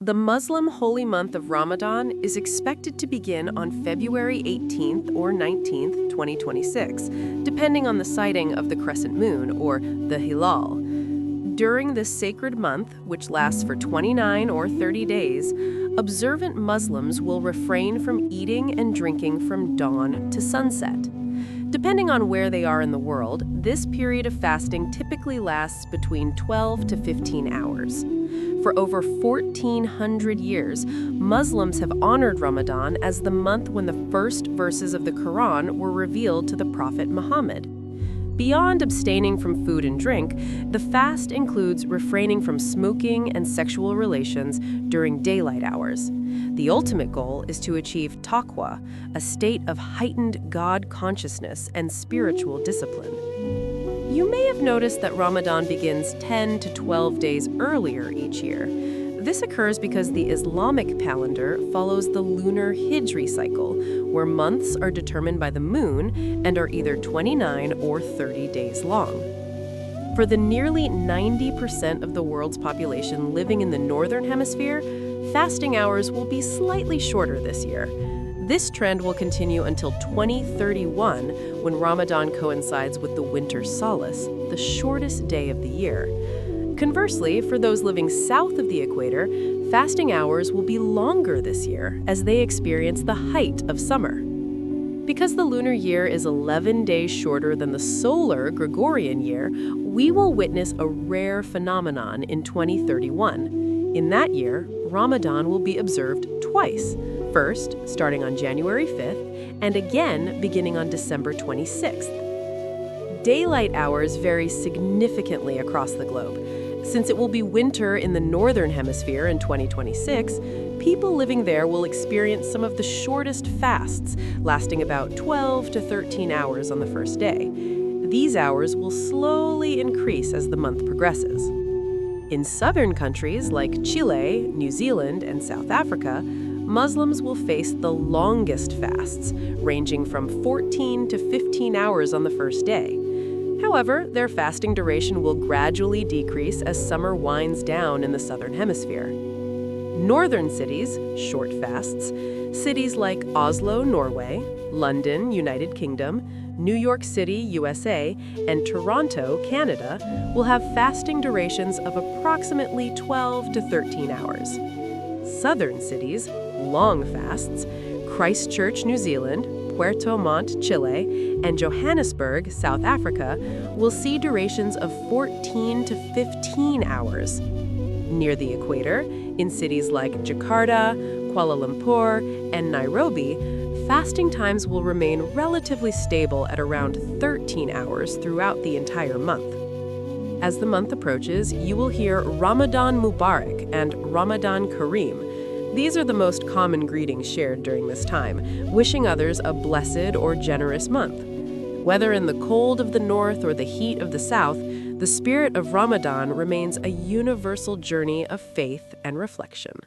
The Muslim holy month of Ramadan is expected to begin on February 18th or 19th, 2026, depending on the sighting of the crescent moon, or the hilal. During this sacred month, which lasts for 29 or 30 days, observant Muslims will refrain from eating and drinking from dawn to sunset. Depending on where they are in the world, this period of fasting typically lasts between 12 to 15 hours. For over 1,400 years, Muslims have honored Ramadan as the month when the first verses of the Quran were revealed to the Prophet Muhammad. Beyond abstaining from food and drink, the fast includes refraining from smoking and sexual relations during daylight hours. The ultimate goal is to achieve Taqwa, a state of heightened God consciousness and spiritual discipline. You may have noticed that Ramadan begins 10 to 12 days earlier each year. This occurs because the Islamic calendar follows the lunar Hijri cycle, where months are determined by the moon and are either 29 or 30 days long. For the nearly 90% of the world's population living in the Northern Hemisphere, fasting hours will be slightly shorter this year. This trend will continue until 2031, when Ramadan coincides with the winter solace, the shortest day of the year. Conversely, for those living south of the equator, fasting hours will be longer this year as they experience the height of summer. Because the lunar year is 11 days shorter than the solar Gregorian year, we will witness a rare phenomenon in 2031. In that year, Ramadan will be observed twice. First, starting on January 5th, and again beginning on December 26th. Daylight hours vary significantly across the globe. Since it will be winter in the Northern Hemisphere in 2026, people living there will experience some of the shortest fasts, lasting about 12 to 13 hours on the first day. These hours will slowly increase as the month progresses. In southern countries like Chile, New Zealand, and South Africa, Muslims will face the longest fasts, ranging from 14 to 15 hours on the first day. However, their fasting duration will gradually decrease as summer winds down in the Southern Hemisphere. Northern cities, short fasts, cities like Oslo, Norway, London, United Kingdom, New York City, USA, and Toronto, Canada, will have fasting durations of approximately 12 to 13 hours. Southern cities, long fasts, Christchurch, New Zealand, Puerto Montt, Chile, and Johannesburg, South Africa, will see durations of 14 to 15 hours. Near the equator, in cities like Jakarta, Kuala Lumpur, and Nairobi, fasting times will remain relatively stable at around 13 hours throughout the entire month. As the month approaches, you will hear Ramadan Mubarak and Ramadan Kareem. These are the most common greetings shared during this time, wishing others a blessed or generous month. Whether in the cold of the north or the heat of the south, the spirit of Ramadan remains a universal journey of faith and reflection.